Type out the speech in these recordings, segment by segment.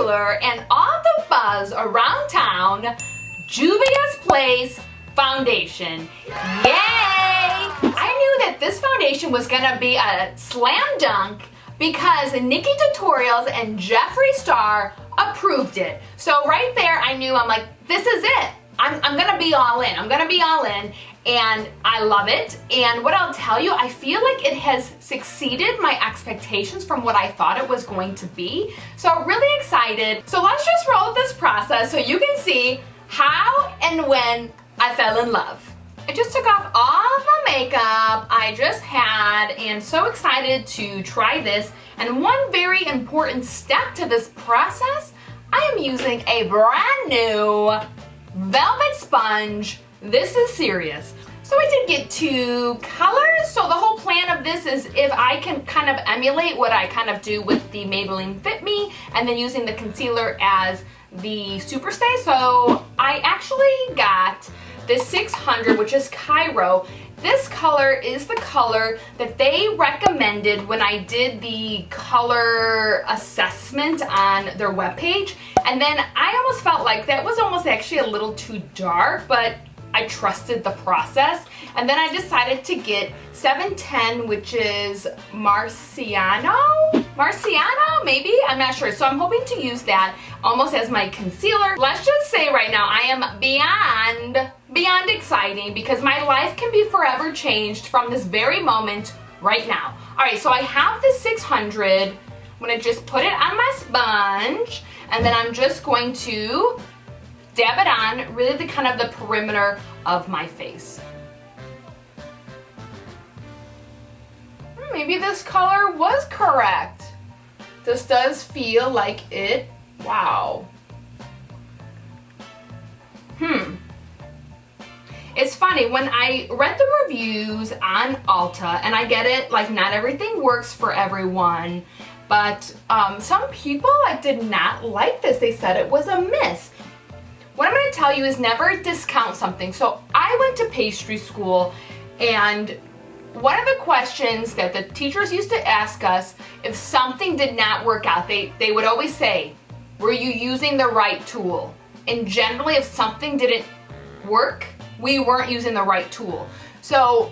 popular and all the buzz around town, Juvia's Place foundation. Yay! I knew that this foundation was gonna be a slam dunk because Nikki Tutorials and Jeffree Star approved it. So right there I knew, I'm like, this is it. I'm gonna be all in. I'm gonna be all in, and I love it. And what I'll tell you, I feel like it has succeeded my expectations from what I thought it was going to be. So I'm really excited. So let's just roll with this process so you can see how and when I fell in love. I just took off all the makeup I just had and so excited to try this. And one very important step to this process, I am using a brand new velvet sponge. This is serious. So I did get 2 colors. So the whole plan of this is if I can kind of emulate what I kind of do with the Maybelline Fit Me and then using the concealer as the Superstay. So I actually got the 600, which is Cairo. This color is the color that they recommended when I did the color assessment on their webpage. And then I almost felt like that was almost actually a little too dark, but I trusted the process. And then I decided to get 710, which is Marciano, maybe? I'm not sure. So I'm hoping to use that almost as my concealer. Let's just say right now I am beyond exciting because my life can be forever changed from this very moment right now. All right, so I have the 600. I'm gonna just put it on my sponge, and then I'm just going to dab it on really the kind of the perimeter of my face. Maybe this color was correct. This does feel like it. Wow. It's funny, when I read the reviews on Ulta, and I get it, like not everything works for everyone, but some people did not like this. They said it was a miss. What I'm going to tell you is never discount something. So I went to pastry school, and one of the questions that the teachers used to ask us if something did not work out, they would always say, were you using the right tool? And generally, if something didn't work, we weren't using the right tool. So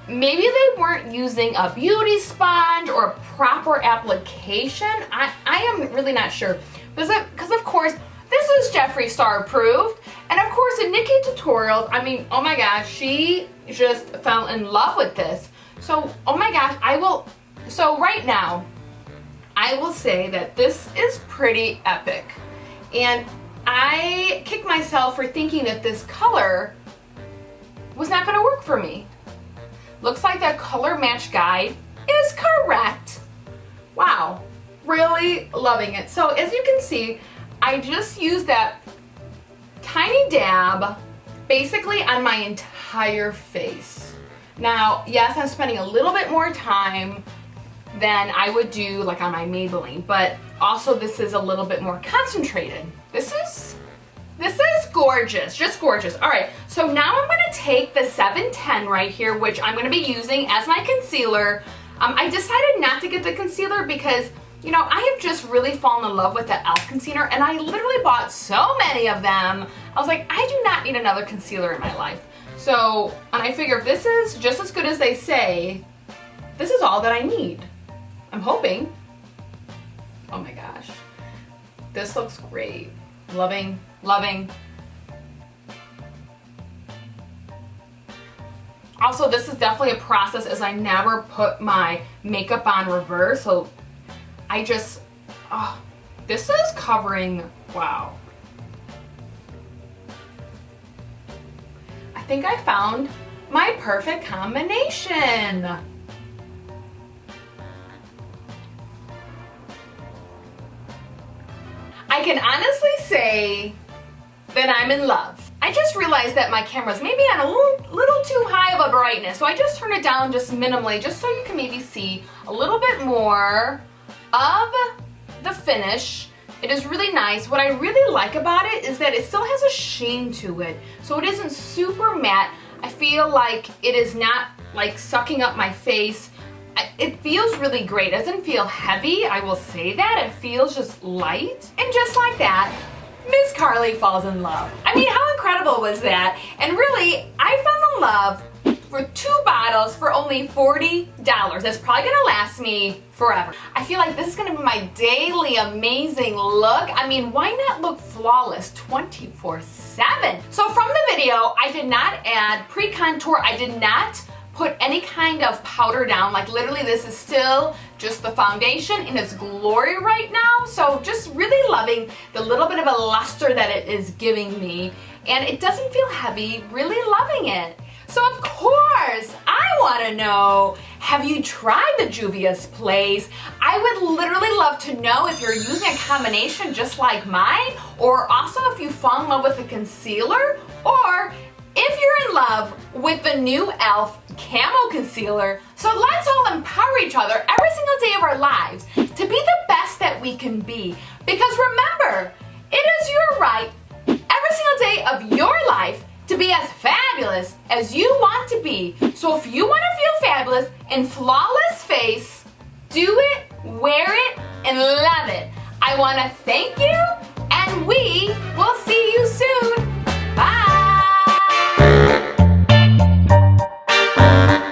maybe they weren't using a beauty sponge or a proper application. I am really not sure. Because of course, this is Jeffree Star approved. And of course in Nikki Tutorials, I mean, oh my gosh, she just fell in love with this. So, oh my gosh, so right now, I will say that this is pretty epic. And I kicked myself for thinking that this color was not gonna work for me. Looks like that color match guide is correct. Wow, really loving it. So as you can see, I just used that tiny dab basically on my entire face. Now, yes, I'm spending a little bit more time than I would do like on my Maybelline, but also this is a little bit more concentrated. This is gorgeous, just gorgeous. All right, so now I'm gonna take the 710 right here, which I'm gonna be using as my concealer. I decided not to get the concealer because, you know, I have just really fallen in love with the e.l.f. concealer, and I literally bought so many of them. I was like, I do not need another concealer in my life. So, and I figure if this is just as good as they say, this is all that I need. I'm hoping. Oh my gosh. This looks great. Loving, loving. Also, this is definitely a process as I never put my makeup on reverse, so I just, this is covering, wow. I think I found my perfect combination. I can honestly say that I'm in love. I just realized that my camera's maybe on a little too high of a brightness, so I just turned it down just minimally, just so you can maybe see a little bit more of the finish. It is really nice. What I really like about it is that it still has a sheen to it, so it isn't super matte. I feel like it is not like sucking up my face. it feels really great. It doesn't feel heavy, I will say that. It feels just light. And just like that, MissCarly falls in love. I mean, how incredible was that? And really, I fell in love for 2 bottles for only $40. That's probably gonna last me forever. I feel like this is gonna be my daily amazing look. I mean, why not look flawless 24/7? So from the video, I did not add pre-contour. I did not put any kind of powder down. Like literally this is still just the foundation in its glory right now. So just really loving the little bit of a luster that it is giving me. And it doesn't feel heavy, really loving it. So of course, I wanna know, have you tried the Juvia's Place? I would literally love to know if you're using a combination just like mine, or also if you fall in love with a concealer, or if you're in love with the new e.l.f. Camo Concealer. So let's all empower each other every single day of our lives to be the best that we can be. Because remember, it is your right every single day of your life to be as fabulous as you want to be. So if you want to feel fabulous and flawless face, do it, wear it, and love it. I want to thank you